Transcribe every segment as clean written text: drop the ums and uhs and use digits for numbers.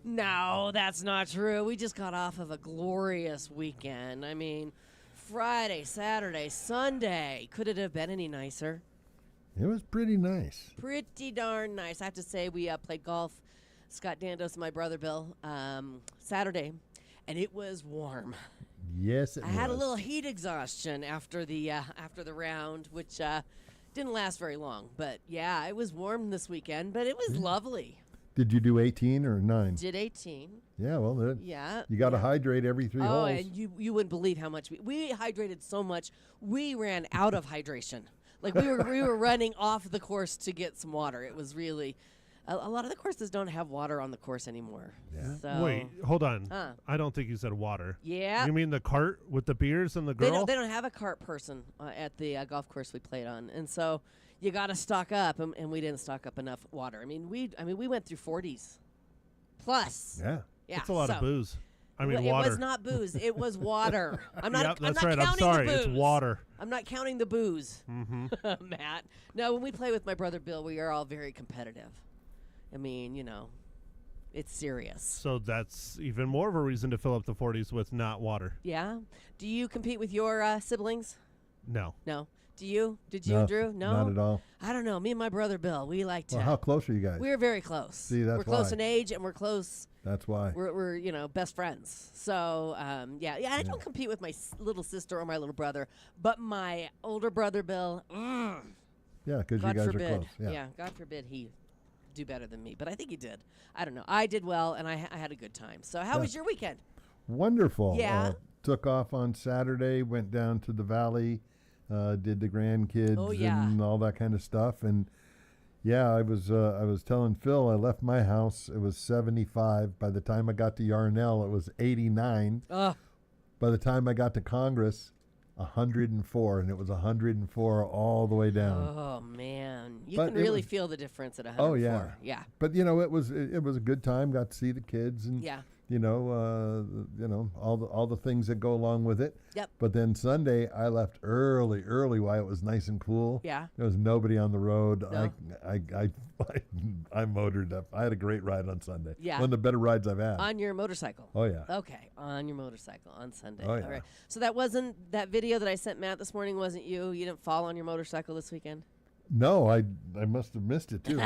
No, that's not true. We just got off of a glorious weekend. I mean, Friday, Saturday, Sunday. Could it have been any nicer? It was pretty nice. Pretty darn nice. I have to say, we played golf, Scott Dandos and my brother Bill, Saturday, and it was warm. Yes, it I was. had a little heat exhaustion after the round, which didn't last very long. But, yeah, it was warm this weekend, but it was lovely. Did you do 18 or 9? Did 18. Yeah, well, Yeah. you got to hydrate every 3 holes. Oh, and you wouldn't believe how much we hydrated so much, we ran out of hydration. Like we were running off the course to get some water. It was really a lot of the courses don't have water on the course anymore. Yeah. So, Wait, hold on. I don't think you said water. Yeah. You mean the cart with the beers and the girl? They don't have a cart person at the golf course we played on, and so you got to stock up, and we didn't stock up enough water. I mean, we went through 40s plus. Yeah. Yeah, That's a lot of booze. I mean, water. It was not booze. It was water. I'm not. Yep, that's I'm not right. I'm counting sorry. the booze. It's water. I'm not counting the booze, Mm-hmm. Matt. No, when we play with my brother Bill, we are all very competitive. I mean, it's serious. So that's even more of a reason to fill up the 40s with not water. Yeah. Do you compete with your siblings? No. No. Do you? Did you, No, Drew? No. not at all. I don't know. Me and my brother Bill, we like to. Well, how close are you guys? We're very close. See, that's we're close why. in age, and we're close. That's why. We're best friends. So yeah. I don't compete with my little sister or my little brother, but my older brother Bill. Yeah, because you God guys forbid. are close. Yeah. God forbid he do better than me, but I think he did. I don't know. I did well, and I had a good time. So how was your weekend? Wonderful. Yeah. Took off on Saturday, went down to the valley, did the grandkids and all that kind of stuff. And yeah, I was telling Phil, I left my house. It was 75. By the time I got to Yarnell, it was 89. By the time I got to Congress, 104, and it was 104 all the way down. Oh man, you But can it really was- feel the difference at 104. Oh yeah, yeah. But it was a good time. Got to see the kids and Yeah. all the things that go along with it. Yep. But then Sunday I left early while it was nice and cool. Yeah. There was nobody on the road. No. I motored up. I had a great ride on Sunday. Yeah. One of the better rides I've had. On your motorcycle. Oh yeah. Okay, on your motorcycle on Sunday. Oh, yeah. All right. So that video that I sent Matt this morning wasn't you. You didn't fall on your motorcycle this weekend. No, I must have missed it too.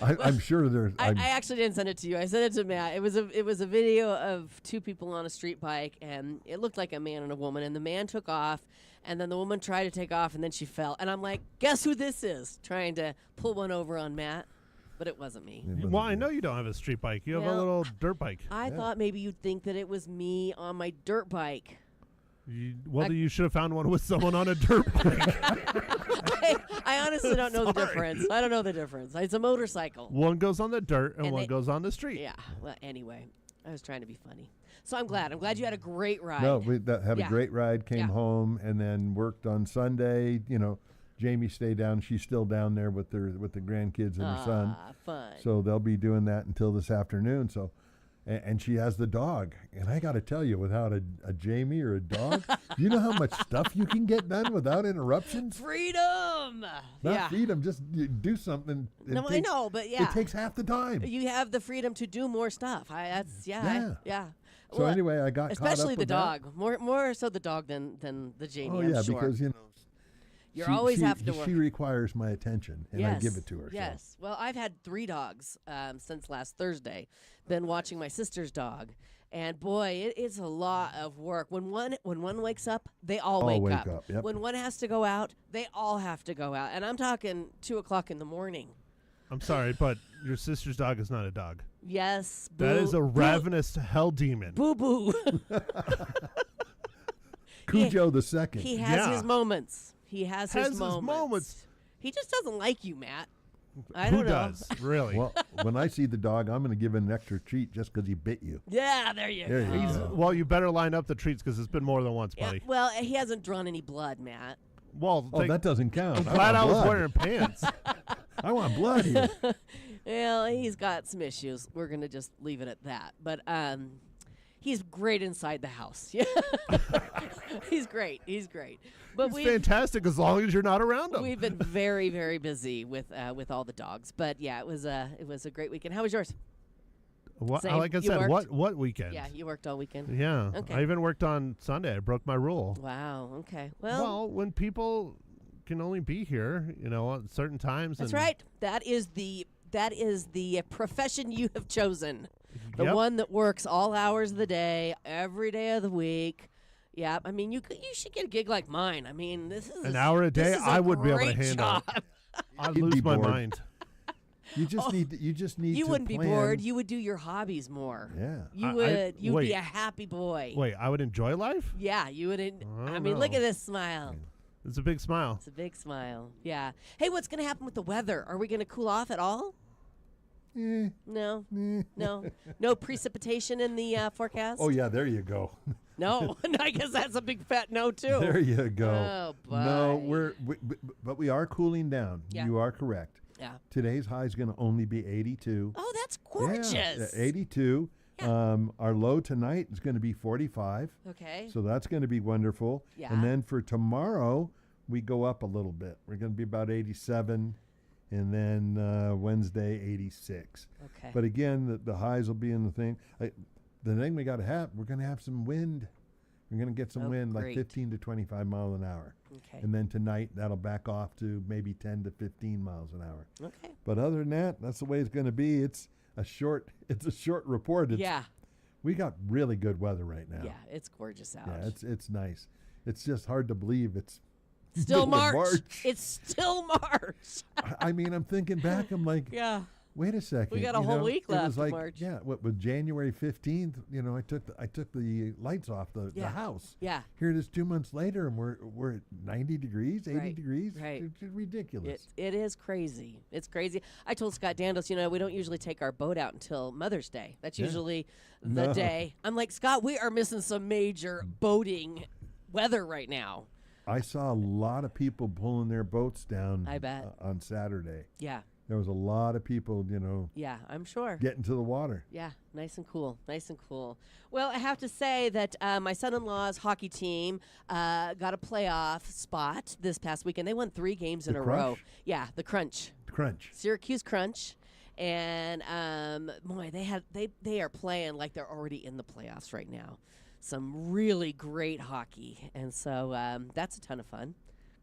I'm sure there's. I actually didn't send it to you. I sent it to Matt. It was a video of two people on a street bike, and it looked like a man and a woman. And the man took off, and then the woman tried to take off, and then she fell. And I'm like, guess who this is? Trying to pull one over on Matt, but it wasn't me. Well, I know you don't have a street bike. You have a Well, little dirt bike. I thought maybe you'd think that it was me on my dirt bike. You should have found one with someone on a dirt bike. I honestly don't know the difference. I don't know the difference. It's a motorcycle. One goes on the dirt and one they- goes on the street. Yeah. Well, anyway, I was trying to be funny. So I'm glad. I'm glad you had a great ride. No, we had Yeah. a great ride. Came Yeah. home and then worked on Sunday. Jamie stayed down. She's still down there with the grandkids and her son. Fun. So they'll be doing that until this afternoon. So, and she has the dog. And I got to tell you, without a Jamie or a dog, you know how much stuff you can get done without interruptions? Freedom. Not freedom, just you do something. No, I know, but yeah. It takes half the time. You have the freedom to do more stuff. Yeah. So anyway, I got especially caught up the with dog. More so the dog than the Jamie. Oh I'm yeah, sure. because you she, always she- have to work. She requires my attention, and I give it to her. Yes. Well, I've had 3 dogs since last Thursday. Been watching my sister's dog, and boy, it is a lot of work. When one wakes up, they all wake up. Yep. When one has to go out, they all have to go out. And I'm talking 2:00 in the morning. I'm sorry, but your sister's dog is not a dog. Yes. That is a ravenous hell demon. Boo boo. Cujo the second. He has Yeah. his moments. He has his moments. He just doesn't like you, Matt. I don't Who know. does? Really? Well, when I see the dog, I'm going to give him an extra treat just because he bit you. Yeah, there you There go. you go. Well, you better line up the treats because it's been more than once, Yeah, buddy. well, he hasn't drawn any blood, Matt. Well, Oh, that doesn't count. I'm glad I want was blood. wearing pants. I want blood here. Well, he's got some issues. We're gonna just leave it at that. But he's great inside the house. Yeah, he's great. He's great. But It's fantastic as long as you're not around him. we've been very very busy with all the dogs. But yeah, it was a great weekend. How was yours? What, Same. like I You said, worked? what weekend? Yeah, you worked all weekend. Yeah. Okay. I even worked on Sunday. I broke my rule. Wow. Okay. Well, When people can only be here, at certain times. that's and right. That is the profession you have chosen. The Yep. one that works all hours of the day, every day of the week. Yeah, I mean, you should get a gig like mine. I mean, this is An hour a day, this is I would be able to great handle it. job. I'd You'd lose be my bored. mind. You just need You to wouldn't be plan. bored. You would do your hobbies more. Yeah. You I- would. You'd wait. be a happy boy. Wait, I would enjoy life? Yeah, you wouldn't. I I mean, look know. at this smile. It's a big smile. It's a big smile. Yeah. Hey, what's going to happen with the weather? Are we going to cool off at all? Eh, No. eh. No precipitation in the forecast? Oh yeah, there you go. No. I guess that's a big fat no, too. There you go. Oh, boy. No, but we are cooling down. Yeah. You are correct. Yeah. Today's high is going to only be 82. Oh, that's gorgeous. Yeah, 82. Yeah. Our low tonight is going to be 45. Okay. So that's going to be wonderful. Yeah. And then for tomorrow, we go up a little bit. We're going to be about 87. And then Wednesday, 86. Okay. But again, the highs will be in the thing. The thing we got to have, we're going to have some wind. We're going to get some wind, like great. 15 to 25 miles an hour. Okay. And then tonight, that'll back off to maybe 10 to 15 miles an hour. Okay. But other than that, that's the way it's going to be. It's a short report. Yeah. We got really good weather right now. Yeah, it's gorgeous out. Yeah, it's nice. It's just hard to believe it's Still middle of March. It's still March. I mean, I'm thinking back. I'm like, Yeah. wait a second. We got a whole week it was left of like, March. Yeah, with January 15th, I took the lights off the Yeah. house. Yeah. Here it is 2 months later, and we're at 90 degrees, 80 Right, degrees. right. It's ridiculous. It is crazy. It's crazy. I told Scott Dandos, we don't usually take our boat out until Mother's Day. That's Yeah. usually the No. day. I'm like, Scott, we are missing some major boating weather right now. I saw a lot of people pulling their boats down. I bet. On Saturday. Yeah. There was a lot of people, Yeah, I'm sure. getting to the water. Yeah, nice and cool. Nice and cool. Well, I have to say that my son-in-law's hockey team got a playoff spot this past weekend. They won 3 games in The a row. Crunch? Yeah, the Crunch. Crunch. Syracuse Crunch. And boy, they are playing like they're already in the playoffs right now. Some really great hockey. And so that's a ton of fun.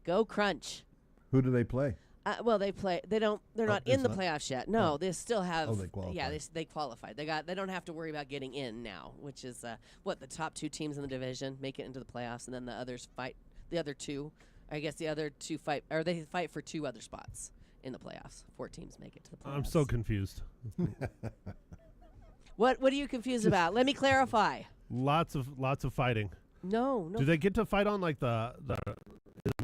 Go Crunch. Who do they play? Well, they play. They're not in it's the not? playoffs yet. No, they still have. Oh, they qualified. Yeah, they qualified. They don't have to worry about getting in now, which is the top 2 teams in the division make it into the playoffs, and then the others fight. The other 2, I guess the other 2 fight, or they fight for 2 other spots in the playoffs. 4 teams make it to the playoffs. I'm so confused. What are you confused about? Let me clarify. Lots of fighting. No. Do they get to fight on like the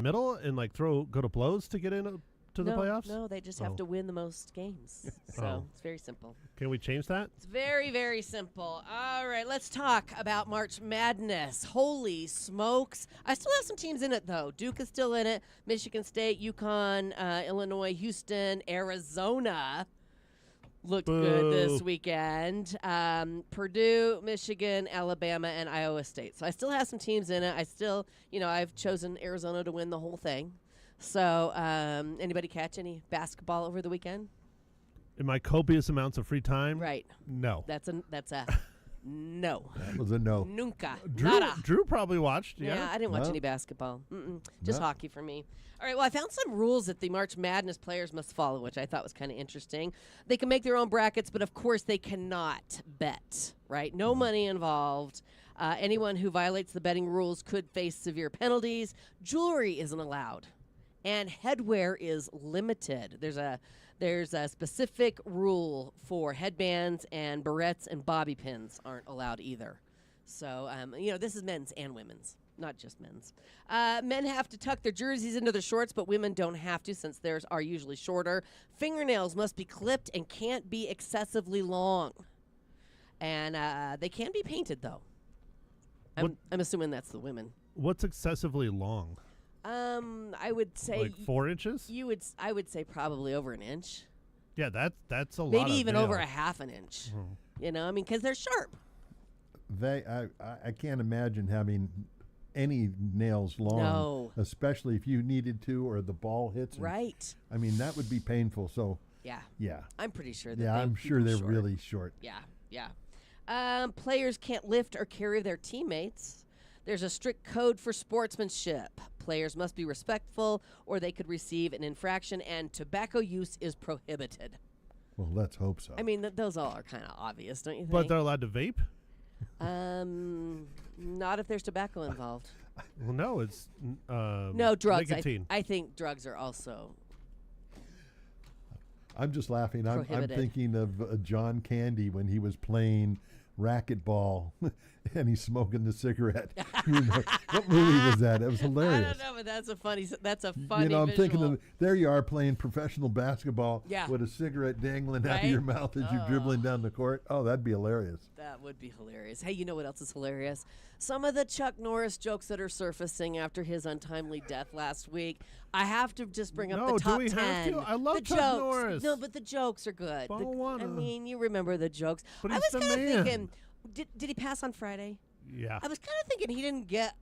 middle and like go to blows to get in to the playoffs? No, they just Oh. have to win the most games. So Oh. it's very simple. Can we change that? It's very, very simple. All right, let's talk about March Madness. Holy smokes. I still have some teams in it, though. Duke is still in it. Michigan State, UConn, Illinois, Houston, Arizona looked good this weekend. Purdue, Michigan, Alabama, and Iowa State. So I still have some teams in it. I still, I've chosen Arizona to win the whole thing. So anybody catch any basketball over the weekend? In my copious amounts of free time? Right. No. That's a no. That was a no. Nunca. Drew, Nada. Drew probably watched. Yeah, Yeah. I didn't watch No. any basketball. Just No. hockey for me. All right, well, I found some rules that the March Madness players must follow, which I thought was kind of interesting. They can make their own brackets, but of course they cannot bet, right? No money involved. Anyone who violates the betting rules could face severe penalties. Jewelry isn't allowed. And headwear is limited. There's a specific rule for headbands, and barrettes and bobby pins aren't allowed either. So, this is men's and women's, not just men's. Men have to tuck their jerseys into their shorts, but women don't have to since theirs are usually shorter. Fingernails must be clipped and can't be excessively long. And they can be painted, though. I'm assuming that's the women. What's excessively long? I would say Like 4 inches? I would say probably over an inch. Yeah, that's a lot. Maybe of even nail. over a half an inch. Because they're sharp. I can't imagine having any nails long, No. especially if you needed to or the ball hits. Right. I mean, that would be painful. So, Yeah. yeah. I'm pretty sure that Yeah, they I'm keep sure them they're short. really short. Yeah. Yeah. Players can't lift or carry their teammates. There's a strict code for sportsmanship. Players must be respectful or they could receive an infraction, and tobacco use is prohibited. Well, let's hope so. I mean, those all are kind of obvious, don't you think? But they're allowed to vape? Not if there's tobacco involved. Well, no, it's No, drugs. nicotine. I think drugs are also. I'm just laughing. I'm Prohibited. thinking of John Candy when he was playing racquetball and he's smoking the cigarette. You know, what movie was that? It was hilarious. I don't know, but that's a funny. You know, I'm visual. thinking of there you are playing professional basketball Yeah. with a cigarette dangling out Right? of your mouth as you're dribbling down the court. Oh, that'd be hilarious. That would be hilarious. Hey, you know what else is hilarious? Some of the Chuck Norris jokes that are surfacing after his untimely death last week. I have to just bring up No, the top do we 10. have to? I love the Chuck jokes. Norris. No, but the jokes are good. I don't wanna. I mean, you remember the jokes. But I he's was the kind of man. thinking, did he pass on Friday? Yeah. I was kind of thinking he didn't get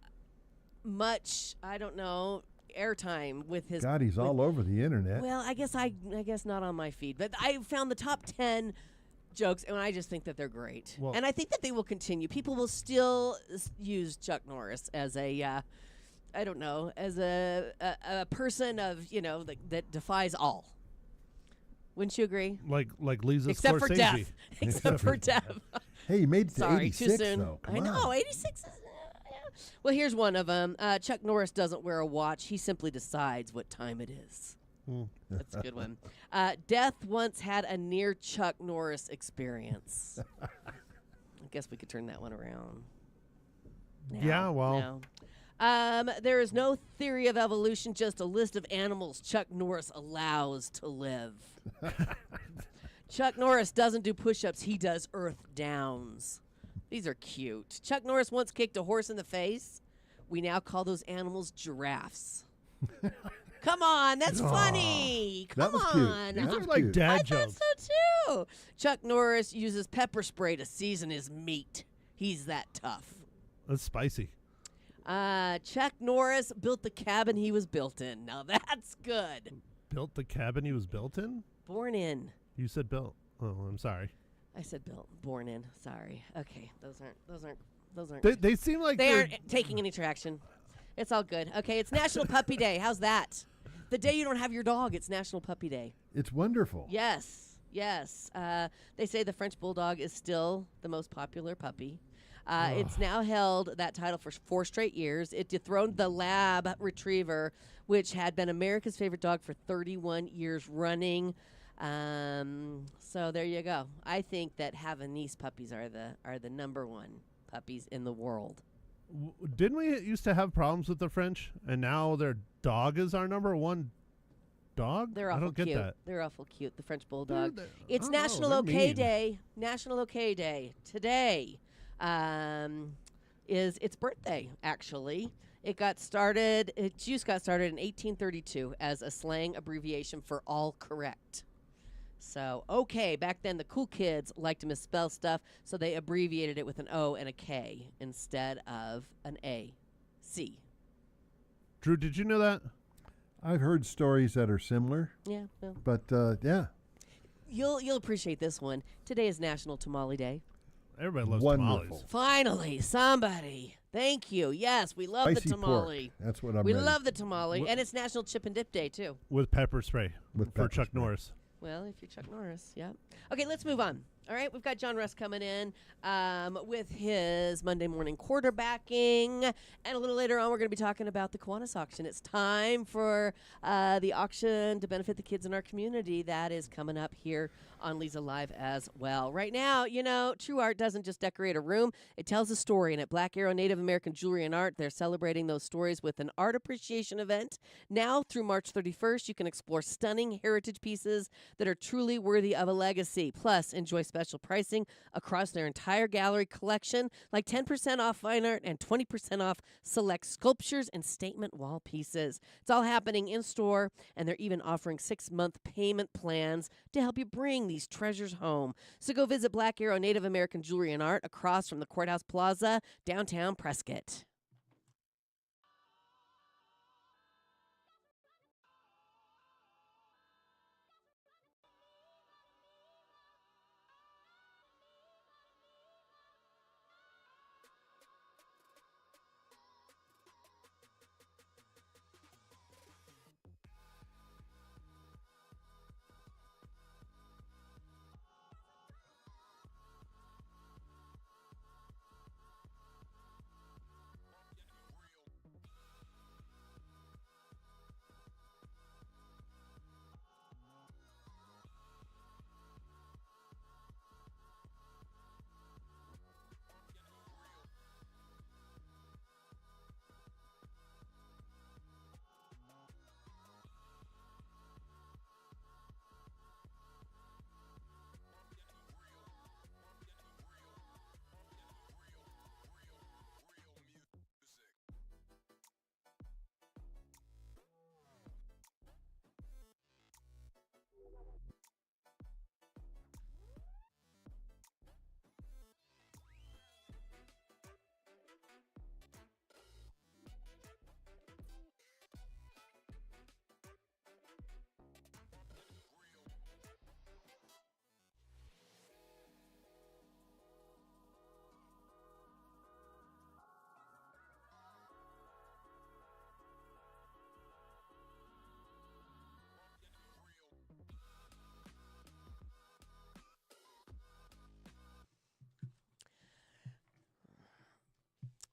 much, I don't know, airtime with his. God, he's with- all over the internet. Well, I guess not on my feed, but I found the top 10 jokes, and I just think that they're great. Well- And I think that they will continue. People will still use Chuck Norris as a, I don't know, as a person of, that defies all. Wouldn't you agree? Like Leza Except for Scorsese. death. Except for death. Hey, he made it to Sorry, 86 too soon. though. Come I know, on. 86 is. Yeah. Well, here's one of them. Chuck Norris doesn't wear a watch. He simply decides what time it is. That's a good one. Death once had a near Chuck Norris experience. I guess we could turn that one around. Yeah, well. There is no theory of evolution, just a list of animals Chuck Norris allows to live. Chuck Norris doesn't do push-ups. He does earth downs. These are cute. Chuck Norris once kicked a horse in the face. We now call those animals giraffes. Come on, that's funny. That Come was cute. on. That These was are like cute. dad I thought jokes. so too. Chuck Norris uses pepper spray to season his meat. He's that tough. That's spicy. Chuck Norris built the cabin he was built in. Now that's good. Built the cabin he was built in? Born in. You said built. Oh, I'm sorry. I said built. Born in. Sorry. Okay. Those aren't. They seem like They they're- aren't taking any traction. It's all good. Okay. It's National Puppy Day. How's that? The day you don't have your dog, it's National Puppy Day. It's wonderful. Yes. Yes. They say the French Bulldog is still the most popular puppy. It's now held that title for 4 straight years. It dethroned the Lab Retriever, which had been America's favorite dog for 31 years running. So there you go. I think that Havanese puppies are the number one puppies in the world. Didn't we used to have problems with the French, and now their dog is our number one dog? They're I awful don't get cute. that. They're awful cute. The French Bulldog. They're- It's I don't know, National they're Okay mean. Day. National Okay Day today. Is its birthday actually? Its use got started in 1832 as a slang abbreviation for all correct. So, okay, back then the cool kids liked to misspell stuff, so they abbreviated it with an O and a K instead of an A. C. Drew, did you know that? I've heard stories that are similar, Yeah, well, but yeah, you'll appreciate this one. Today is National Tamale Day. Everybody loves Wonderful. tamales. Finally, somebody. Thank you. Yes, we love spicy the tamale. pork. That's what I'm We ready. love the tamale, and it's National Chip and Dip Day too. With pepper spray With for pepper Chuck spray. Norris. Well, if you're Chuck Norris, yeah. Okay, let's move on. All right, we've got John Russ coming in with his Monday morning quarterbacking. And a little later on, we're going to be talking about the Kiwanis auction. It's time for the auction to benefit the kids in our community. That is coming up here on Leza Live as well. Right now, true art doesn't just decorate a room. It tells a story. And at Black Arrow Native American Jewelry and Art, they're celebrating those stories with an art appreciation event. Now through March 31st, you can explore stunning heritage pieces that are truly worthy of a legacy. Plus, enjoy special pricing across their entire gallery collection, like 10% off fine art and 20% off select sculptures and statement wall pieces. It's all happening in store, and they're even offering 6-month payment plans to help you bring these treasures home. So go visit Black Arrow Native American Jewelry and Art across from the Courthouse Plaza, downtown Prescott.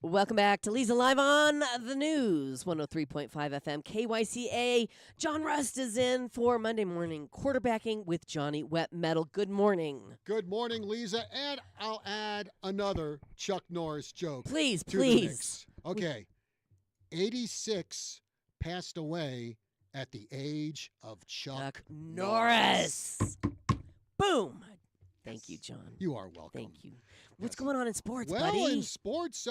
Welcome back to Leza Live on the News, 103.5 FM, KYCA. John Rust is in for Monday morning quarterbacking with Johnny Wet Metal. Good morning. Good morning, Leza. And I'll add another Chuck Norris joke. Please, to please. The mix. Okay. 86 passed away at the age of Chuck Norris. Boom. Thank you, John. You are welcome. Thank you. What's going on in sports, well, buddy? Well, in sports,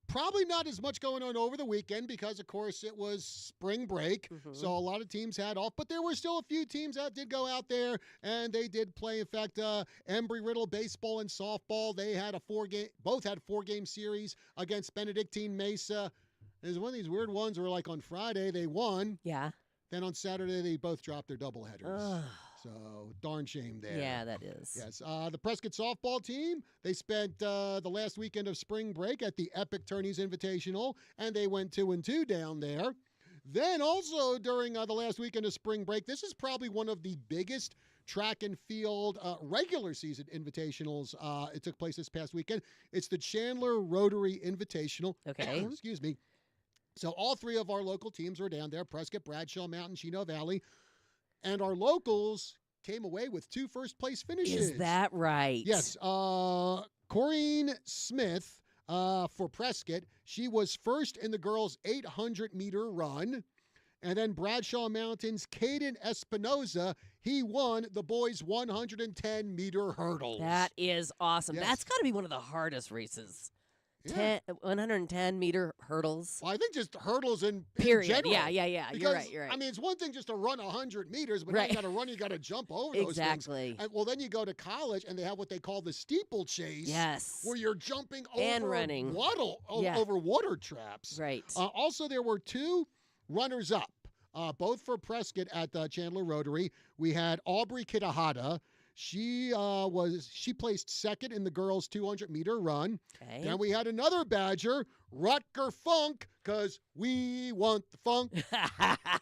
probably not as much going on over the weekend because, of course, it was spring break. Mm-hmm. So a lot of teams had off. But there were still a few teams that did go out there, and they did play. In fact, Embry-Riddle baseball and softball, they had both had 4-game series against Benedictine Mesa. There's one of these weird ones where, like, on Friday, they won. Yeah. Then on Saturday, they both dropped their doubleheaders. So, darn shame there. Yeah, that is. Yes. The Prescott softball team, they spent the last weekend of spring break at the Epic Tourneys Invitational, and they went 2-2 down there. Then also during the last weekend of spring break, this is probably one of the biggest track and field regular season invitationals. It took place this past weekend. It's the Chandler Rotary Invitational. Okay. Excuse me. So all three of our local teams were down there, Prescott, Bradshaw Mountain, Chino Valley. And our locals came away with 2 first-place finishes. Is that right? Yes. Corrine Smith for Prescott, she was first in the girls' 800-meter run. And then Bradshaw Mountain's Caden Espinoza, he won the boys' 110-meter hurdles. That is awesome. Yes. That's got to be one of the hardest races. Yeah. 110-meter hurdles. Well, I think just hurdles in Period. general. Yeah. Because, You're right. You're right. I mean, it's one thing just to run 100 meters, but Right. you got to run, you got to jump over those Exactly. things. And, well, then you go to college, and they have what they call the steeplechase. Yes. Where you're jumping And over running. over water traps. Right. Also, there were 2 runners-up, both for Prescott at Chandler Rotary. We had Aubrey Kitahata. She placed second in the girls' 200-meter run. Okay. Then we had another Badger, Rutger Funk, because we want the funk.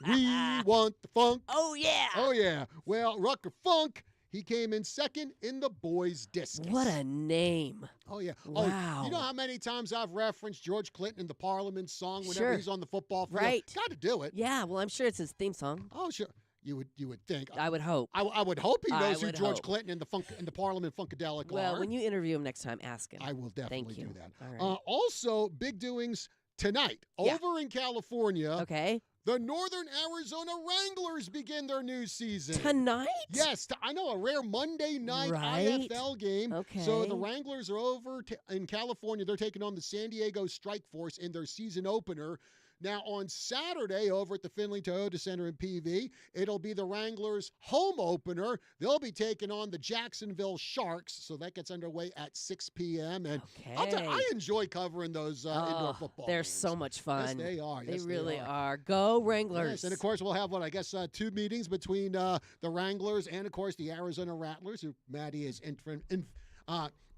We want the funk. Oh, yeah. Oh, yeah. Well, Rutger Funk, he came in second in the boys' discus. What a name. Oh, yeah. Wow. Oh, you know how many times I've referenced George Clinton in the Parliament song whenever Sure. he's on the football field? Right. Got to do it. Yeah, well, I'm sure it's his theme song. Oh, sure. You would think. I would hope. I would hope he I knows who would George hope. Clinton in the Parliament Funkadelic Well, are. when you interview him next time, ask him. I will definitely Thank you. do that. All right. Also, big doings tonight Yeah. over in California. Okay. The Northern Arizona Wranglers begin their new season. Tonight? Yes, I know, a rare Monday night Right. IFL game. Okay. So the Wranglers are over in California. They're taking on the San Diego Strike Force in their season opener. Now, on Saturday, over at the Findlay Toyota Center in PV, it'll be the Wranglers' home opener. They'll be taking on the Jacksonville Sharks, so that gets underway at 6 p.m. And Okay. I'll tell you, I enjoy covering those indoor football They're games. so much fun. Yes, they are. They Yes, really are. are. Go Wranglers. Yes, and of course we'll have 2 meetings between the Wranglers and of course the Arizona Rattlers, who Maddie is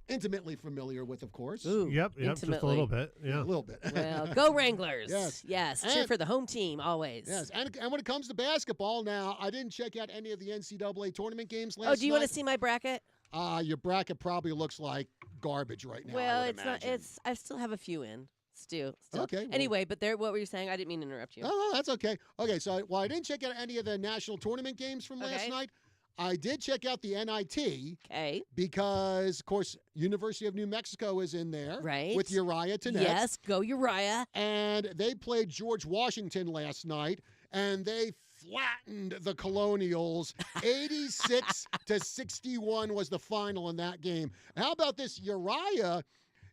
intimately familiar with, of course. Ooh, Yep, just a intimately. little bit. A Yeah. little bit. Well, go Wranglers. Yes. Cheer And- for the home team always. Yes, and when it comes to basketball, now I didn't check out any of the NCAA tournament games last night. Oh, do you want to see my bracket? Your bracket probably looks like garbage right now. Well, I would it's imagine. not. It's. I still have a few in. Still. Okay, well- Anyway, but there. What were you saying? I didn't mean to interrupt you. Oh, that's okay. Okay, so while I didn't check out any of the national tournament games from last Okay. night, I did check out the NIT. Okay. Because, of course, University of New Mexico is in there. Right. With Uriah Tenet. Yes. Go Uriah. And they played George Washington last night, and they flattened the Colonials. 86-61 was the final in that game. How about this? Uriah,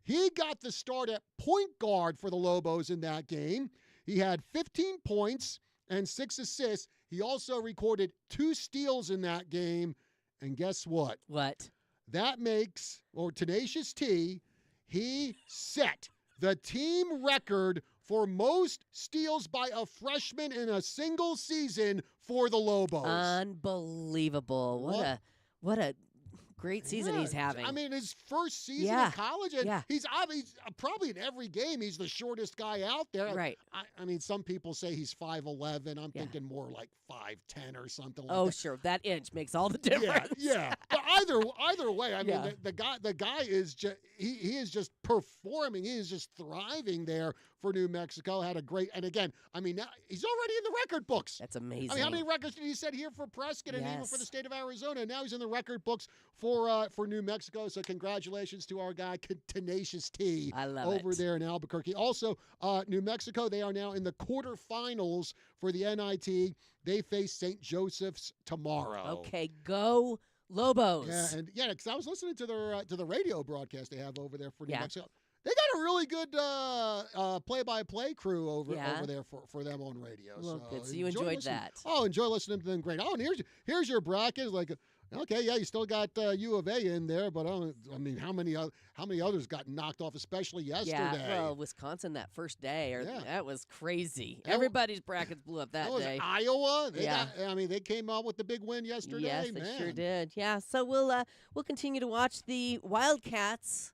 he got the start at point guard for the Lobos in that game. He had 15 points and 6 assists. He also recorded 2 steals in that game. And guess what? What? That makes, or Tenacious T, he set the team record for most steals by a freshman in a single season for the Lobos. Unbelievable. What a Great season he's having. I mean, his first season in college, and he's probably in every game. He's the shortest guy out there. Right. I mean, some people say he's 5'11". I'm thinking more like 5'10" or something like that. Oh, sure. That inch makes all the difference. Yeah. But either way, I mean, the guy is just he is just performing. He is just thriving there for New Mexico. Had a great, and again, I mean, now he's already in the record books. That's amazing. I mean, how many records did he set here for Prescott and even for the state of Arizona? And now he's in the record books for New Mexico. So congratulations to our guy Tenacious T over there in Albuquerque. Also, New Mexico, they are now in the quarterfinals for the NIT. They face St. Joseph's tomorrow. Okay, go Lobos. Yeah, because I was listening to the radio broadcast they have over there for New Mexico. They got a really good play-by-play crew over there for them on radio. Well, so good. So you enjoyed that. Oh, enjoy listening to them. Great. Oh, and here's your bracket. Like, okay, yeah, you still got U of A in there, but I mean, how many others got knocked off, especially yesterday? Yeah, well, Wisconsin that first day, that was crazy. Everybody's brackets blew up that day. Iowa. They came out with the big win yesterday. Yes, they sure did. Yeah, so we'll continue to watch the Wildcats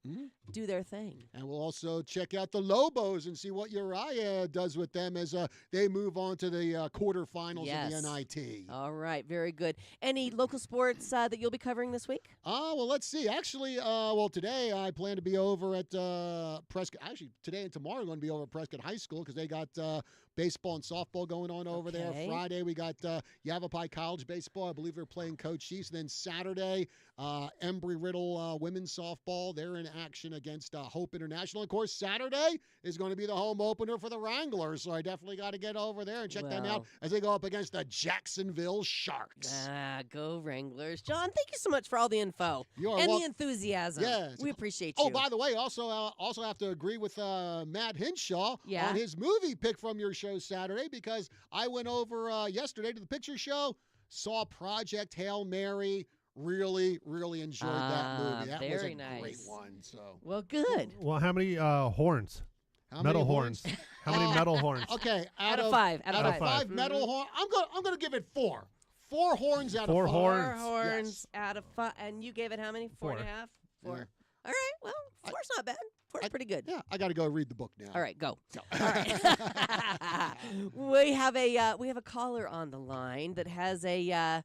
do their thing, and we'll also check out the Lobos and see what Uriah does with them as they move on to the quarterfinals of the NIT. All right, very good. Any local sports that you'll be covering this week? Well, let's see. Actually, today I plan to be over at Prescott. Actually, today and tomorrow I'm going to be over at Prescott High School because they got baseball and softball going on over there. Friday we got Yavapai College baseball. I believe they're playing Coach Chiefs. Then Saturday, Embry-Riddle women's softball. They're in action against Hope International. Of course, Saturday is going to be the home opener for the Wranglers, so I definitely got to get over there and check them out as they go up against the Jacksonville Sharks. Go Wranglers. John, thank you so much for all the info and the enthusiasm. Yeah, we appreciate you. Oh, by the way, also have to agree with Matt Hinshaw on his movie pick from your show Saturday, because I went over yesterday to the picture show, saw Project Hail Mary. Really, really enjoyed that movie. That was a great one. So well, good. Well, how many horns? Metal horns. How many metal horns? Okay, out of five. Out of five metal horns. I'm gonna give it 4. 4 horns out of 5. 4 horns. 4 horns out of 5. And you gave it how many? 4.5. 4. Yeah. All right. Well, 4's not bad. 4's pretty good. Yeah, I got to go read the book now. All right, go. All right. we have a caller on the line that has a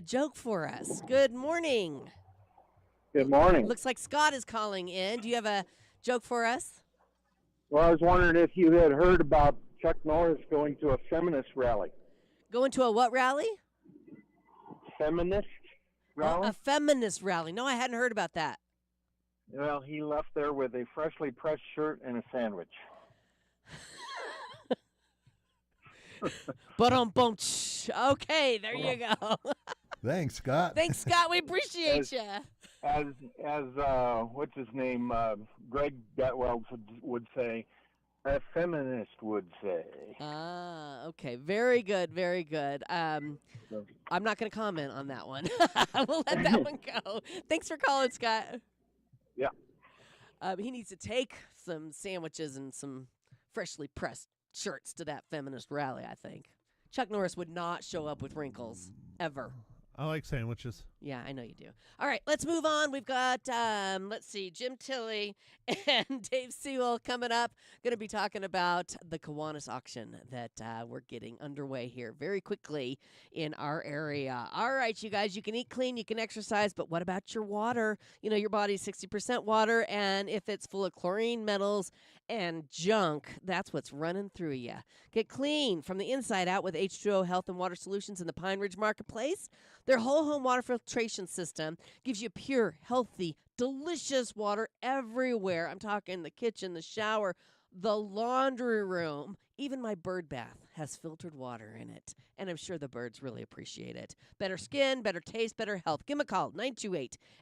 joke for us. Good morning. Good morning. Looks like Scott is calling in. Do you have a joke for us? Well, I was wondering if you had heard about Chuck Norris going to a feminist rally. Going to a what rally? Feminist rally? A feminist rally. No, I hadn't heard about that. Well, he left there with a freshly pressed shirt and a sandwich. Okay, there you go. Thanks, Scott. Thanks, Scott. We appreciate you. As what's his name? Greg Betwell would say, a feminist would say. Okay. Very good. Very good. I'm not going to comment on that one. We'll let that one go. Thanks for calling, Scott. Yeah. He needs to take some sandwiches and some freshly pressed shirts to that feminist rally, I think. Chuck Norris would not show up with wrinkles, ever. I like sandwiches. Yeah, I know you do. All right, let's move on. We've got, Jim Tilley and Dave Sewell coming up. Going to be talking about the Kiwanis auction that we're getting underway here very quickly in our area. All right, you guys, you can eat clean, you can exercise, but what about your water? You know, your body's 60% water, and if it's full of chlorine, metals, and junk, that's what's running through you. Get clean from the inside out with H2O Health and Water Solutions in the Pine Ridge Marketplace. Their whole home water filtration system gives you pure, healthy, delicious water everywhere. I'm talking the kitchen, the shower, the laundry room. Even my bird bath has filtered water in it, and I'm sure the birds really appreciate it. Better skin, better taste, better health. Give them a call,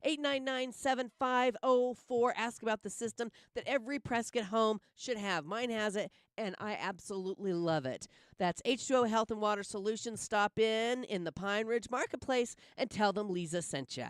928-899-7504. Ask about the system that every Prescott home should have. Mine has it, and I absolutely love it. That's H2O Health and Water Solutions. Stop in the Pine Ridge Marketplace and tell them Leza sent ya.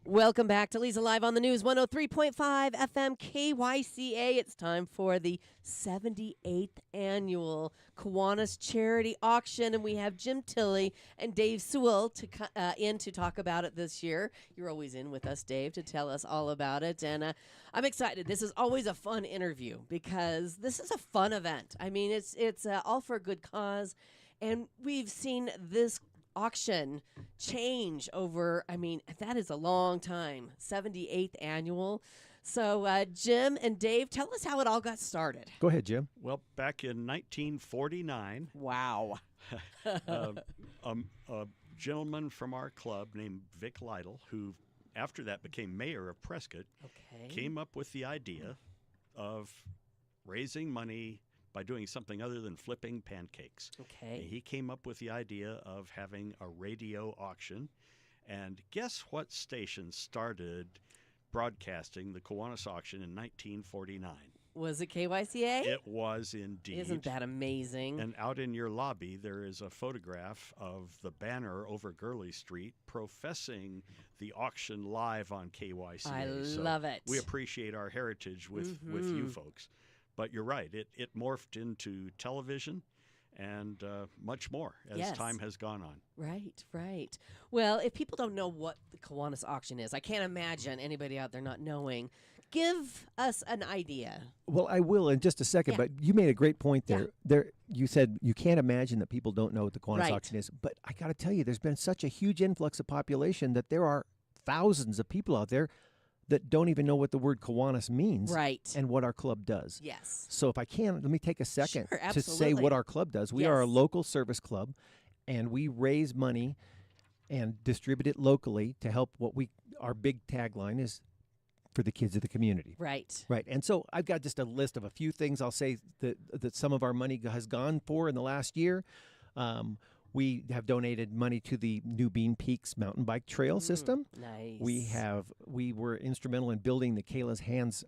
Welcome back to Leza Live on the News, 103.5 FM KYCA. It's time for the 78th annual Kiwanis Charity Auction, and we have Jim Tilley and Dave Sewell in to talk about it this year. You're always in with us, Dave, to tell us all about it, and I'm excited. This is always a fun interview because this is a fun event. I mean, it's all for a good cause, and we've seen this auction change over, I mean, that is a long time, 78th annual. So Jim and Dave, tell us how it all got started. Go ahead, Jim. Well, back in 1949, Wow. a gentleman from our club named Vic Lytle, who after that became mayor of Prescott, came up with the idea of raising money by doing something other than flipping pancakes. Okay. He came up with the idea of having a radio auction. And guess what station started broadcasting the Kiwanis auction in 1949? Was it KYCA? It was indeed. Isn't that amazing? And out in your lobby, there is a photograph of the banner over Gurley Street professing the auction live on KYCA. I love it. We appreciate our heritage with you folks. But you're right. It morphed into television and much more as time has gone on. Right. Well, if people don't know what the Kiwanis auction is, I can't imagine anybody out there not knowing. Give us an idea. Well, I will in just a second, but you made a great point there. You said you can't imagine that people don't know what the Kiwanis auction is. But I got to tell you, there's been such a huge influx of population that there are thousands of people out there that don't even know what the word Kiwanis means and what our club does. Yes. So if I can, let me take a second to say absolutely. what our club does. We are a local service club, and we raise money and distribute it locally to help our big tagline is for the kids of the community. Right. And so I've got just a list of a few things I'll say that some of our money has gone for in the last year. We have donated money to the New Bean Peaks mountain bike trail system. Nice. We were instrumental in building the Kayla's Hands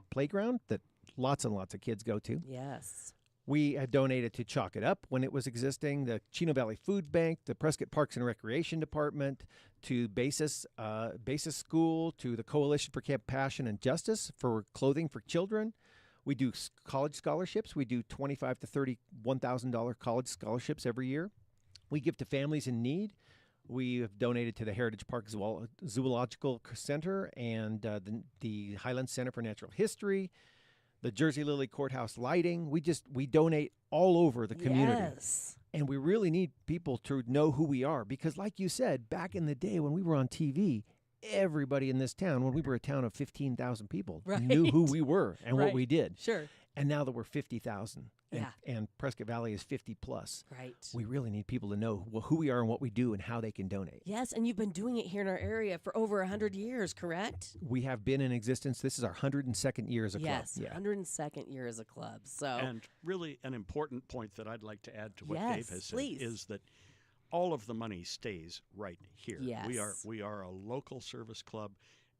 playground that lots and lots of kids go to. Yes. We had donated to Chalk It Up when it was existing, the Chino Valley Food Bank, the Prescott Parks and Recreation Department, to Basis School, to the Coalition for Compassion and Justice for clothing for children. We do college scholarships. We do $25,000 to $31,000 college scholarships every year. We give to families in need. We have donated to the Heritage Park Zoological Center and the Highland Center for Natural History, the Jersey Lily Courthouse lighting. We donate all over the community. Yes. And we really need people to know who we are because, like you said, back in the day when we were on TV, everybody in this town, when we were a town of 15,000 people, knew who we were and what we did. Sure. And now that we're 50,000 Yeah. and Prescott Valley is 50 plus, Right. we really need people to know who we are and what we do and how they can donate. Yes, and you've been doing it here in our area for over 100 years, correct? We have been in existence. This is our 102nd year as a club. Yes, 102nd year as a club. So, And really an important point that I'd like to add to what Dave has said please. is that all of the money stays right here. Yes. We are a local service club,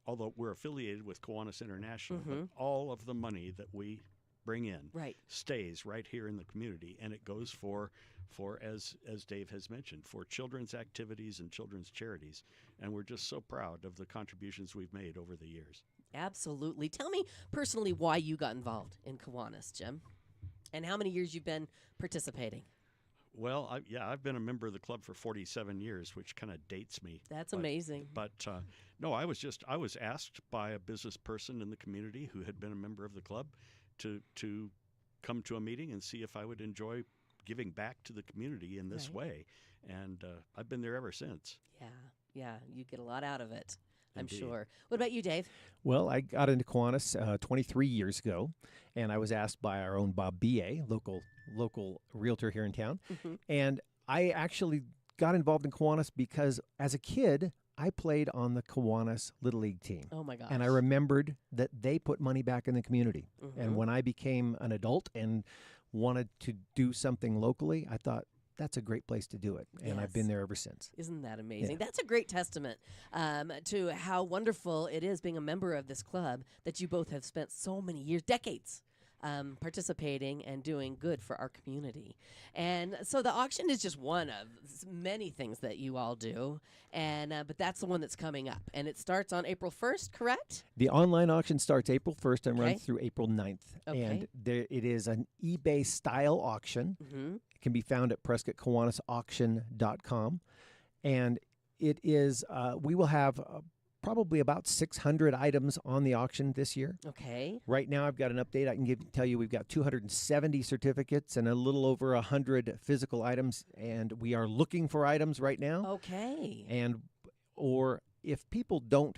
although we're affiliated with Kiwanis International, but all of the money that we bring in stays right here in the community, and it goes for as Dave has mentioned, for children's activities and children's charities, and we're just so proud of the contributions we've made over the years. absolutely. Tell me personally why you got involved in Kiwanis, Jim, and how many years you've been participating. Well, I've been a member of the club for 47 years, which kind of dates me. That's amazing. But no, I was asked by a business person in the community who had been a member of the club to come to a meeting and see if I would enjoy giving back to the community in this way. And I've been there ever since. Yeah, you get a lot out of it, Indeed. I'm sure. What about you, Dave? Well, I got into Kiwanis 23 years ago, and I was asked by our own Bob B.A., local realtor here in town. And I actually got involved in Kiwanis because as a kid, I played on the Kiwanis Little League team. Oh, my gosh. And I remembered that they put money back in the community. And when I became an adult and wanted to do something locally, I thought, that's a great place to do it. And I've been there ever since. Isn't that amazing? That's a great testament to how wonderful it is being a member of this club that you both have spent so many years, decades, participating and doing good for our community. And so the auction is just one of many things that you all do, and but that's the one that's coming up, and it starts on April 1st, correct? The online auction starts April 1st and runs through April 9th. Okay. And it is an eBay-style auction. Mm-hmm. It can be found at PrescottKiwanisAuction.com. And it is, we will have probably about 600 items on the auction this year. Okay. Right now, I've got an update. I can tell you we've got 270 certificates and a little over 100 physical items, and we are looking for items right now. Okay. Or if people don't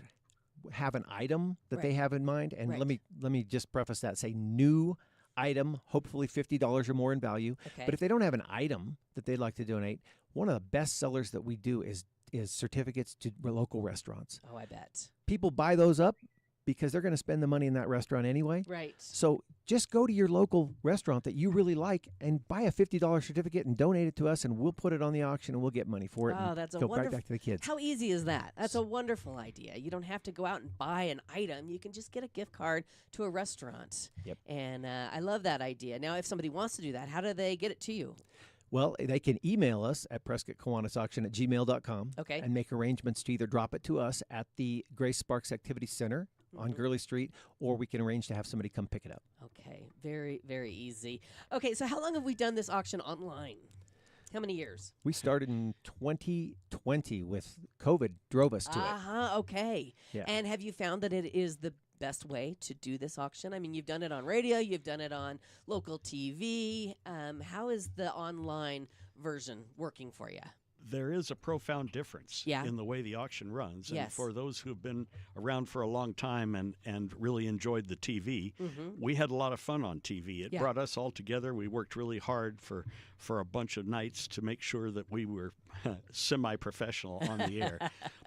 have an item that they have in mind, and let me just preface that, say new item, hopefully $50 or more in value. Okay. But if they don't have an item that they'd like to donate, one of the best sellers that we do is certificates to local restaurants. Oh, I bet. People buy those up because they're going to spend the money in that restaurant anyway. Right. So just go to your local restaurant that you really like and buy a $50 certificate and donate it to us, and we'll put it on the auction and we'll get money for it. Oh, and that's a go wonderful. right back to the kids. How easy is that? That's a wonderful idea. You don't have to go out and buy an item. You can just get a gift card to a restaurant. Yep. And I love that idea. Now, if somebody wants to do that, how do they get it to you? Well, they can email us at PrescottKiwanisAuction@gmail.com and make arrangements to either drop it to us at the Grace Sparks Activity Center on Gurley Street, or we can arrange to have somebody come pick it up. Okay, very, very easy. Okay, so how long have we done this auction online? How many years? We started in 2020 with COVID drove us to it. Okay. Yeah. And have you found that it is the best way to do this auction? I mean, you've done it on radio, you've done it on local TV. How is the online version working for you? There is a profound difference in the way the auction runs. Yes. And for those who've been around for a long time and really enjoyed the TV, we had a lot of fun on TV. It brought us all together. We worked really hard for a bunch of nights to make sure that we were semi-professional on the air.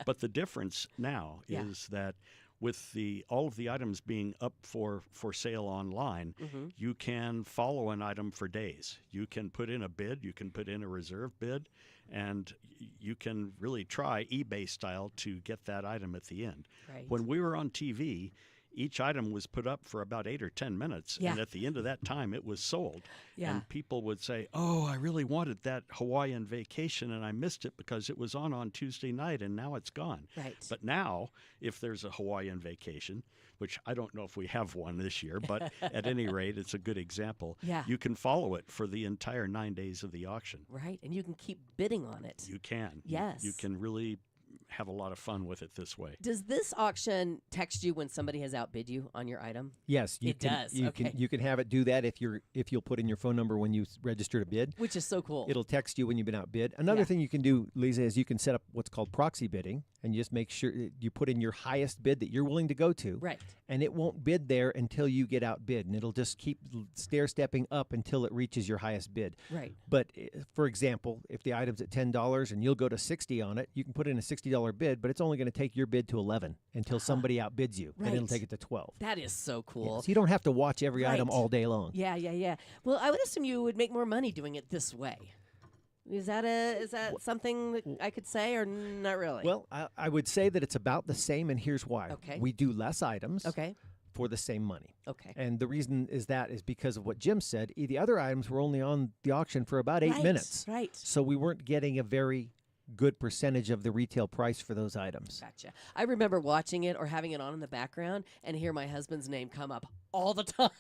But the difference now is that with all of the items being up for sale online, you can follow an item for days. You can put in a bid, you can put in a reserve bid, and you can really try eBay style to get that item at the end. Right. When we were on TV, each item was put up for about 8 or 10 minutes, and at the end of that time, it was sold. Yeah. And people would say, "Oh, I really wanted that Hawaiian vacation, and I missed it because it was on Tuesday night, and now it's gone." Right. But now, if there's a Hawaiian vacation, which I don't know if we have one this year, but at any rate, it's a good example. Yeah. You can follow it for the entire 9 days of the auction. Right, and you can keep bidding on it. You can. Yes. You can really have a lot of fun with it this way. Does this auction text you when somebody has outbid you on your item? Yes, It does. You can have it do that if you'll put in your phone number when you register to bid, Which is so cool. It'll text you when you've been outbid. Another thing you can do, Leza, is you can set up what's called proxy bidding, and you just make sure you put in your highest bid that you're willing to go to. Right. And it won't bid there until you get outbid, and it'll just keep stair-stepping up until it reaches your highest bid. Right. But for example, if the item's at $10 and you'll go to $60 on it, you can put in a $60 bid, but it's only going to take your bid to 11 until somebody outbids you, and it'll take it to 12. That is so cool. Yeah, so you don't have to watch every item all day long. Yeah. Well, I would assume you would make more money doing it this way. Is that something that I could say, or not really? Well, I would say that it's about the same, and here's why. Okay. We do less items. Okay. For the same money. Okay. And the reason is because of what Jim said. The other items were only on the auction for about 8 minutes. Right. So we weren't getting a very good percentage of the retail price for those items. Gotcha. I remember watching it or having it on in the background and hear my husband's name come up all the time.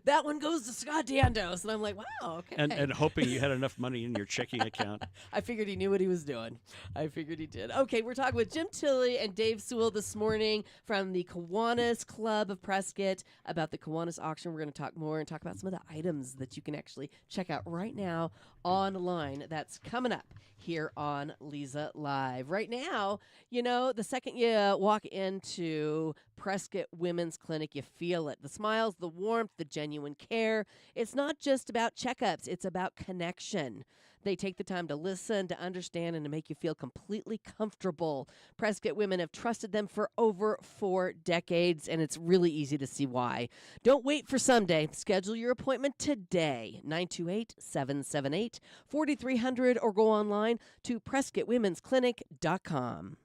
That one goes to Scott Dandos. And I'm like, wow, okay. And hoping you had enough money in your checking account. I figured he knew what he was doing. I figured he did. Okay, we're talking with Jim Tilley and Dave Sewell this morning from the Kiwanis Club of Prescott about the Kiwanis auction. We're going to talk more and talk about some of the items that you can actually check out right now online. That's coming up here on Leza Live. Right now, the second you walk into Prescott Women's Clinic, you feel it. The smiles, the warmth, the genuine care. It's not just about checkups. It's about connection. They take the time to listen, to understand, and to make you feel completely comfortable. Prescott women have trusted them for over 4 decades, and it's really easy to see why. Don't wait for someday. Schedule your appointment today, 928-778-4300, or go online to PrescottWomen'sClinic.com.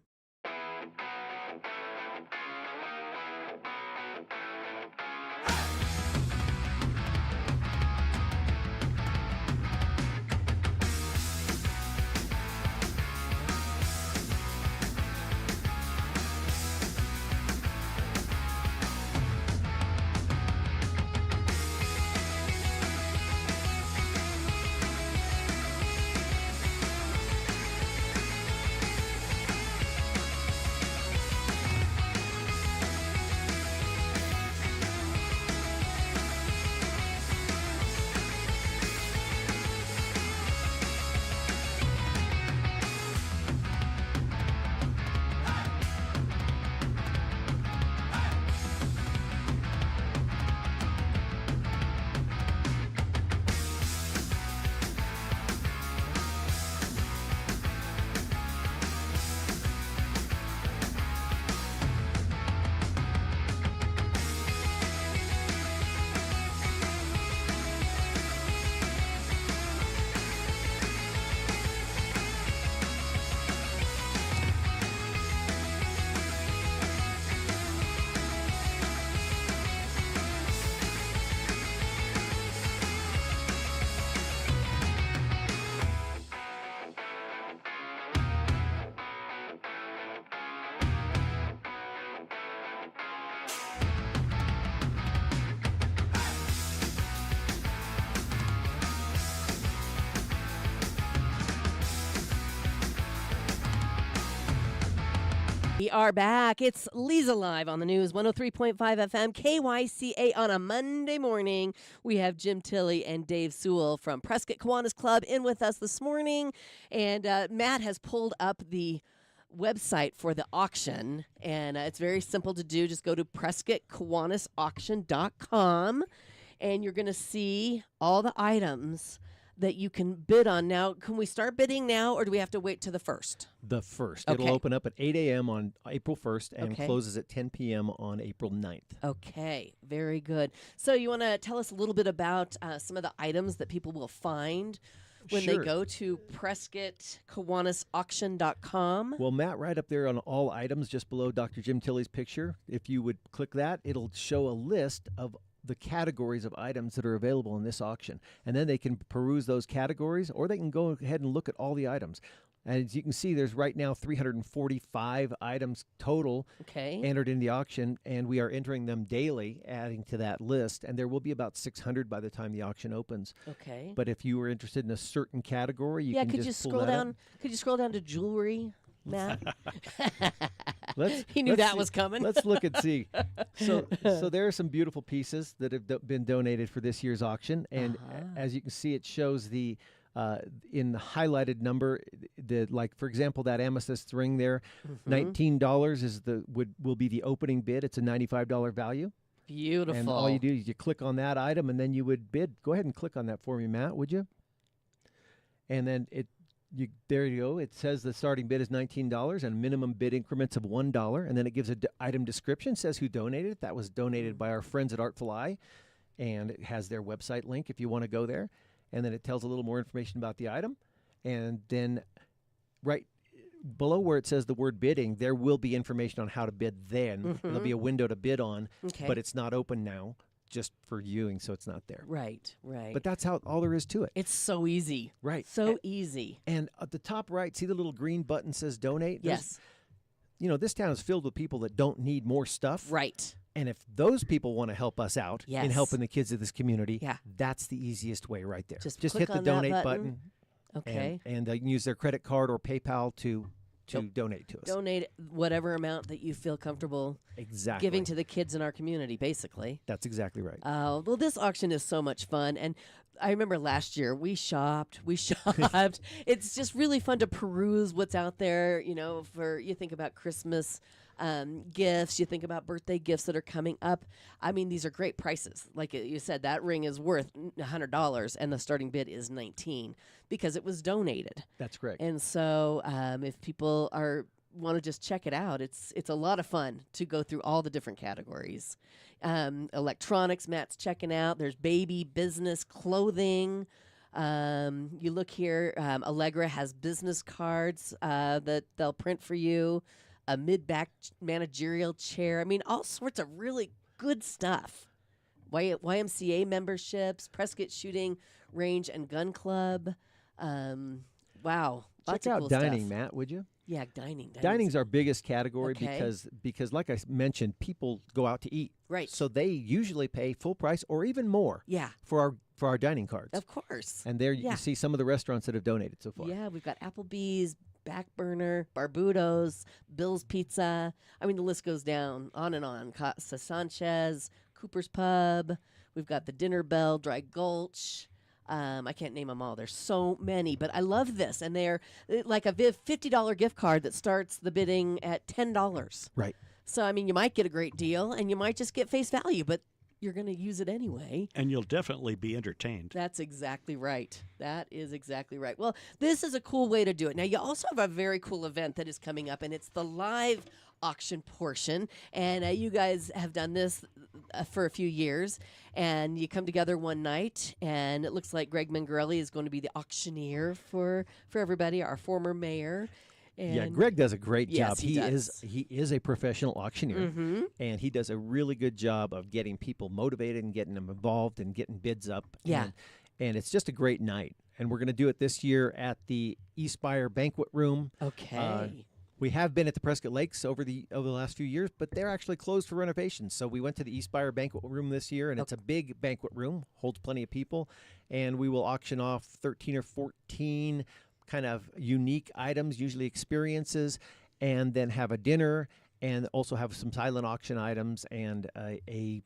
We are back. It's Leza Live on the news, 103.5 FM, KYCA on a Monday morning. We have Jim Tilley and Dave Sewell from Prescott Kiwanis Club in with us this morning. And Matt has pulled up the website for the auction, and it's very simple to do. Just go to PrescottKiwanisAuction.com, and you're going to see all the items that you can bid on. Now, can we start bidding now, or do we have to wait to the 1st? The 1st. Okay. It'll open up at 8 a.m. on April 1st and Okay. closes at 10 p.m. on April 9th. Okay, very good. So you want to tell us a little bit about some of the items that people will find when Sure. they go to PrescottKiwanisAuction.com? Well, Matt, right up there on all items, just below Dr. Jim Tilley's picture, if you would click that, it'll show a list of the categories of items that are available in this auction. And then they can peruse those categories, or they can go ahead and look at all the items. And as you can see, there's right now 345 items total entered in the auction, and we are entering them daily, adding to that list. And there will be about 600 by the time the auction opens. Okay. But if you were interested in a certain category, you can could just you pull scroll that down? up. Could you scroll down to jewelry, Matt? He knew let's that see- was coming. Let's look and see. So there are some beautiful pieces that have been donated for this year's auction, and as you can see, it shows the in the highlighted number, for example, that amethyst ring there, $19 is will be the opening bid. It's a $95 value. Beautiful. And all you do is you click on that item, and then you would bid. Go ahead and click on that for me, Matt, would you? And then there you go. It says the starting bid is $19 and minimum bid increments of $1. And then it gives an item description, says who donated it. That was donated by our friends at Artful Eye. And it has their website link if you want to go there. And then it tells a little more information about the item. And then right below where it says the word bidding, there will be information on how to bid then. There'll be a window to bid on, but it's not open now, just for viewing, so it's not there. Right. But that's all there is to it. It's so easy. Right. So easy. And at the top right, see the little green button says donate? Yes. This town is filled with people that don't need more stuff. Right. And if those people want to help us out in helping the kids of this community, that's the easiest way right there. Just hit click the on that donate button. Okay. And they can use their credit card or PayPal to donate to us. Donate whatever amount that you feel comfortable giving to the kids in our community, basically. That's exactly right. Well, this auction is so much fun. And I remember last year we shopped. It's just really fun to peruse what's out there, you think about Christmas gifts, you think about birthday gifts that are coming up. I mean, these are great prices. Like you said, that ring is worth $100 and the starting bid is $19 because it was donated. That's correct. And so if people want to just check it out, it's a lot of fun to go through all the different categories. Electronics, Matt's checking out. There's baby, business, clothing. You look here, Allegra has business cards that they'll print for you. A mid-back managerial chair. I mean, all sorts of really good stuff. YMCA memberships, Prescott Shooting Range and Gun Club. Wow. Check Lots of out cool dining, stuff. Matt, would you? Yeah, dining. Dining's our biggest category Okay. because like I mentioned, people go out to eat. Right. So they usually pay full price or even more for our dining cards. Of course. And there you can see some of the restaurants that have donated so far. Yeah, we've got Applebee's, Backburner, Barbudos, Bill's Pizza. I mean, the list goes down, on and on. Casa Sanchez, Cooper's Pub. We've got the Dinner Bell, Dry Gulch. I can't name them all. There's so many, but I love this. And they're like a $50 gift card that starts the bidding at $10. Right. So, I mean, you might get a great deal and you might just get face value, but you're going to use it anyway. And you'll definitely be entertained. That's exactly right. That is exactly right. Well, this is a cool way to do it. Now, you also have a very cool event that is coming up, and it's the live auction portion. And you guys have done this for a few years, and you come together one night, and it looks like Greg Mangarelli is going to be the auctioneer for everybody, our former mayor. Yeah, Greg does a great job. Yes, he is a professional auctioneer, and he does a really good job of getting people motivated and getting them involved and getting bids up. Yeah. And it's just a great night. And we're going to do it this year at the East Spire Banquet Room. Okay. We have been at the Prescott Lakes over the last few years, but they're actually closed for renovations. So we went to the East Spire Banquet Room this year, and it's a big banquet room, holds plenty of people, and we will auction off 13 or 14 kind of unique items, usually experiences, and then have a dinner and also have some silent auction items and a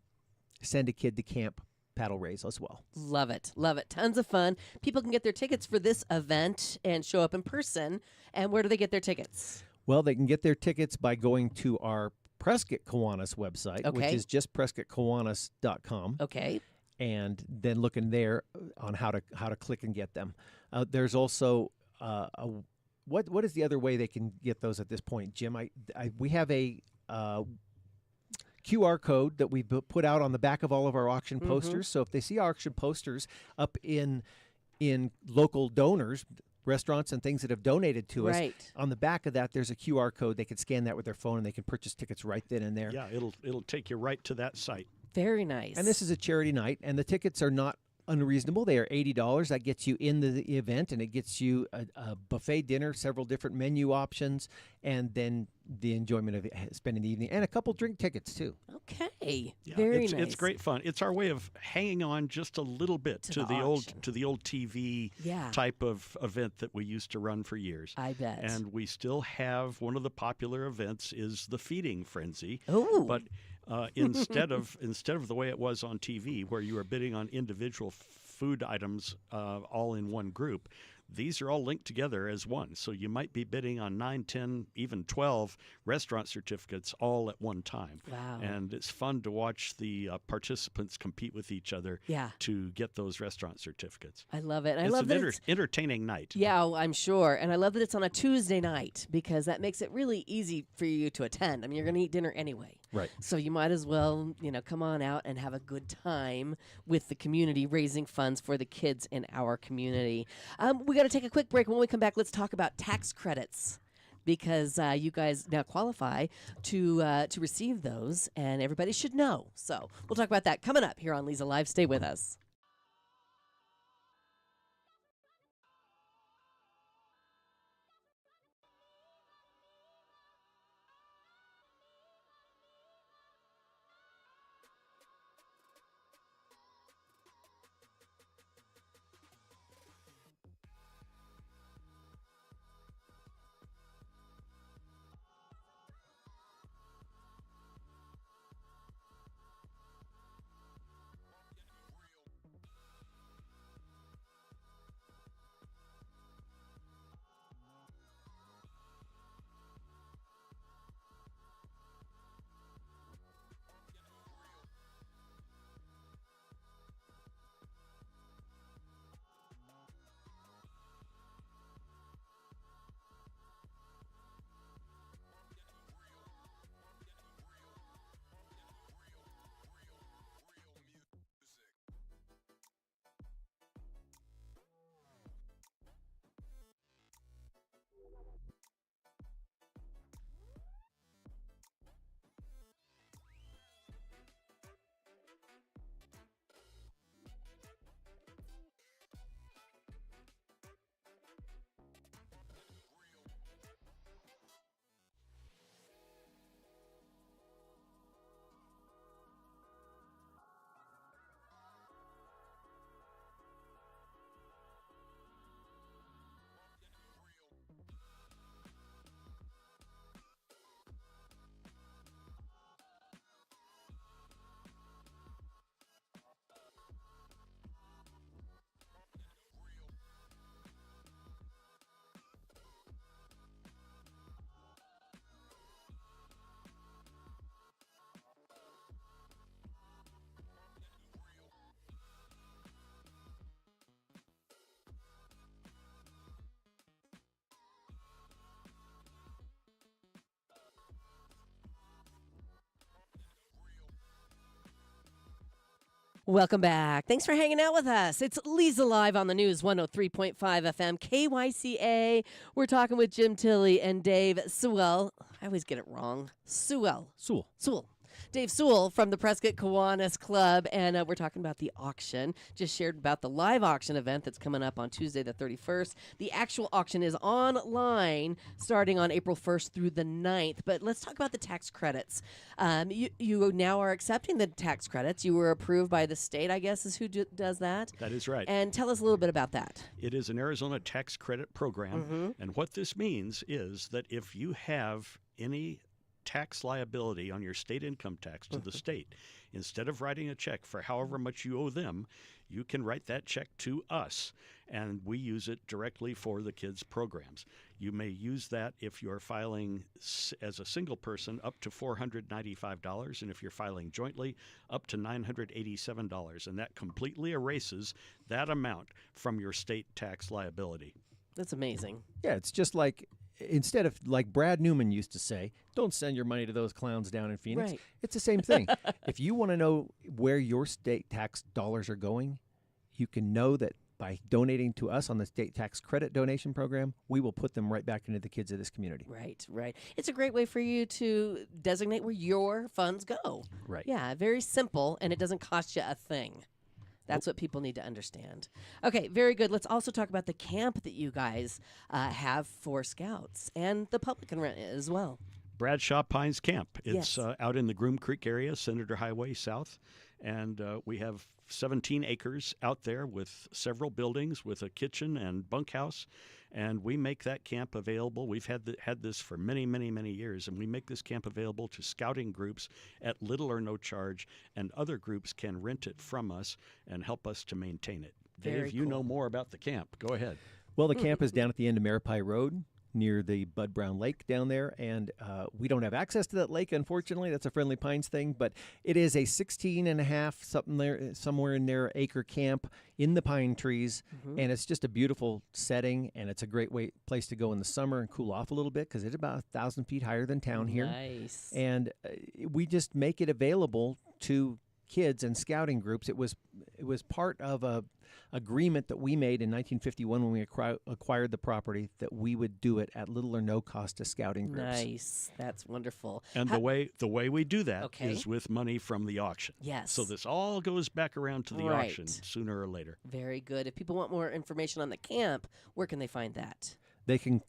send a kid to camp paddle race as well. Love it. Love it. Tons of fun. People can get their tickets for this event and show up in person. And where do they get their tickets? Well, they can get their tickets by going to our Prescott Kiwanis website, which is just PrescottKiwanis.com. Okay. And then looking there on how to click and get them. There's also what is the other way they can get those at this point, Jim? We have a QR code that we put out on the back of all of our auction posters. So if they see auction posters up in local donors, restaurants and things that have donated to us, on the back of that there's a QR code. They can scan that with their phone and they can purchase tickets right then and there. Yeah, it'll take you right to that site. Very nice. And this is a charity night, and the tickets are not unreasonable. They are $80. That gets you in the event, and it gets you a buffet dinner, several different menu options, and then the enjoyment of spending the evening, and a couple drink tickets too. Okay, yeah, very nice. It's great fun. It's our way of hanging on just a little bit to the old TV type of event that we used to run for years. I bet. And we still have one of the popular events is the feeding frenzy. Oh, but instead of the way it was on TV, where you were bidding on individual food items all in one group, these are all linked together as one. So you might be bidding on 9, 10, even 12 restaurant certificates all at one time. Wow. And it's fun to watch the participants compete with each other to get those restaurant certificates. I love it. It's an entertaining night. Yeah, I'm sure. And I love that it's on a Tuesday night because that makes it really easy for you to attend. I mean, you're going to eat dinner anyway. Right. So you might as well, come on out and have a good time with the community, raising funds for the kids in our community. We got to take a quick break. When we come back, let's talk about tax credits because you guys now qualify to receive those, and everybody should know. So we'll talk about that coming up here on Leza Live. Stay with us. Welcome back. Thanks for hanging out with us. It's Leza Live on the News, 103.5 FM, KYCA. We're talking with Jim Tilley and Dave Sewell. I always get it wrong. Sewell. Dave Sewell from the Prescott Kiwanis Club, and we're talking about the auction. Just shared about the live auction event that's coming up on Tuesday the 31st. The actual auction is online starting on April 1st through the 9th, but let's talk about the tax credits. You now are accepting the tax credits. You were approved by the state, I guess, is who does that? That is right. And tell us a little bit about that. It is an Arizona tax credit program, and what this means is that if you have any tax liability on your state income tax to the state, instead of writing a check for however much you owe them, you can write that check to us, and we use it directly for the kids' programs. You may use that if you're filing as a single person up to $495, and if you're filing jointly up to $987, and that completely erases that amount from your state tax liability. That's amazing. Yeah, it's just like, instead of, like Brad Newman used to say, don't send your money to those clowns down in Phoenix. Right. It's the same thing. If you want to know where your state tax dollars are going, you can know that by donating to us on the state tax credit donation program, we will put them right back into the kids of this community. Right, right. It's a great way for you to designate where your funds go. Right. Yeah, very simple, and it doesn't cost you a thing. That's what people need to understand. Okay, very good. Let's also talk about the camp that you guys have for Scouts, and the public can rent it as well. Bradshaw Pines Camp. It's Yes. out in the Groom Creek area, Senator Highway South, and we have 17 acres out there with several buildings with a kitchen and bunkhouse, and we make that camp available. We've had this for many, many, many years, and we make this camp available to scouting groups at little or no charge, and other groups can rent it from us and help us to maintain it. Very Dave, you know cool. more about the camp. Go ahead. Well, the camp is down at the end of Marapai Road near the Bud Brown Lake down there, and we don't have access to that lake, unfortunately. That's a Friendly Pines thing, but it is a 16 and a half, somewhere in there, acre camp in the pine trees, and it's just a beautiful setting, and it's a great place to go in the summer and cool off a little bit because it's about 1,000 feet higher than town here. Nice. And we just make it available to kids and scouting groups. It was part of a agreement that we made in 1951 when we acquired the property, that we would do it at little or no cost to scouting groups. Nice. That's wonderful. And the way we do that is Okay. with money from the auction. Yes. So this all goes back around to the Right. auction sooner or later. Very good. If people want more information on the camp, where can they find that? They can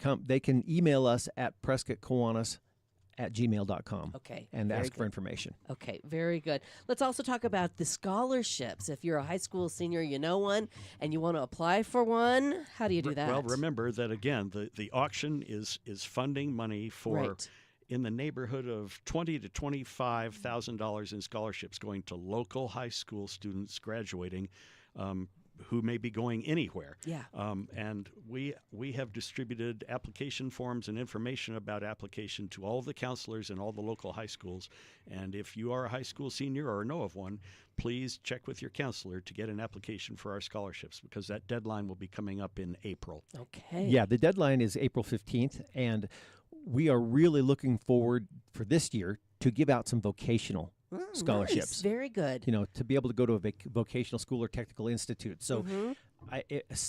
email us at prescottkiwanis@gmail.com Okay. and very ask for good. information. Okay, very good. Let's also talk about the scholarships. If you're a high school senior, you know one, and you want to apply for one, how do you do that? Well, remember that again, the auction is funding money for Right. in the neighborhood of $20,000 to $25,000 in scholarships going to local high school students graduating. Who may be going anywhere. Yeah. And we have distributed application forms and information about application to all the counselors in all the local high schools. And if you are a high school senior or know of one, please check with your counselor to get an application for our scholarships, because that deadline will be coming up in April. Okay. Yeah, the deadline is April 15th, and we are really looking forward for this year to give out some vocational scholarships. Nice. Very good. You know, to be able to go to a vocational school or technical institute. So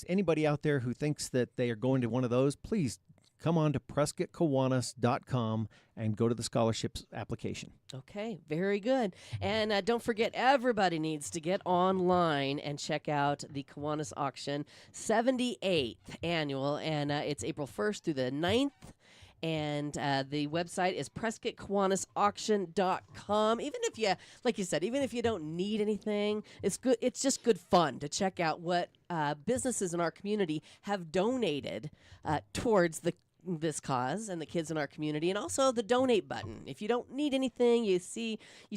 anybody out there who thinks that they are going to one of those, please come on to PrescottKiwanis.com and go to the scholarships application. Okay, very good. And don't forget, everybody needs to get online and check out the Kiwanis Auction 78th annual, and it's April 1st through the 9th. And the website is PrescottKiwanisAuction.com. Even if you, like you said, even if you don't need anything, it's good. It's just good fun to check out what businesses in our community have donated towards this cause and the kids in our community, and also the donate button. If you don't need anything, you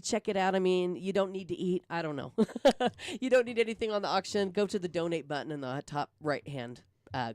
check it out. I mean, you don't need to eat. I don't know. You don't need anything on the auction. Go to the donate button in the top right hand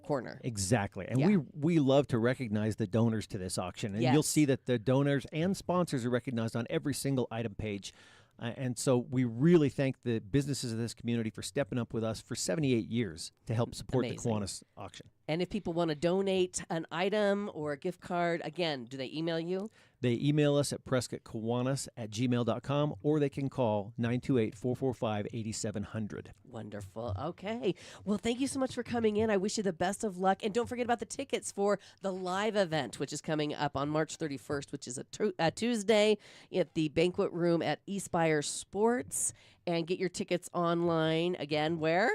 corner. Exactly. And Yeah. we love to recognize the donors to this auction. And you'll Yes. see that the donors and sponsors are recognized on every single item page. And so we really thank the businesses of this community for stepping up with us for 78 years to help support Amazing. the Kiwanis auction. And if people want to donate an item or a gift card, again, do they email you? They email us at prescottkiwanis@gmail.com, or they can call 928-445-8700. Wonderful. Okay. Well, thank you so much for coming in. I wish you the best of luck. And don't forget about the tickets for the live event, which is coming up on March 31st, which is a Tuesday at the banquet room at Eastspire Sports. And get your tickets online. Again, where?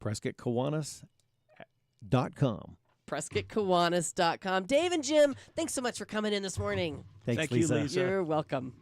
PrescottKiwanis.com. PrescottKiwanis.com. Dave and Jim, thanks so much for coming in this morning. Thanks, Thank you, Leza. Leza. You're welcome.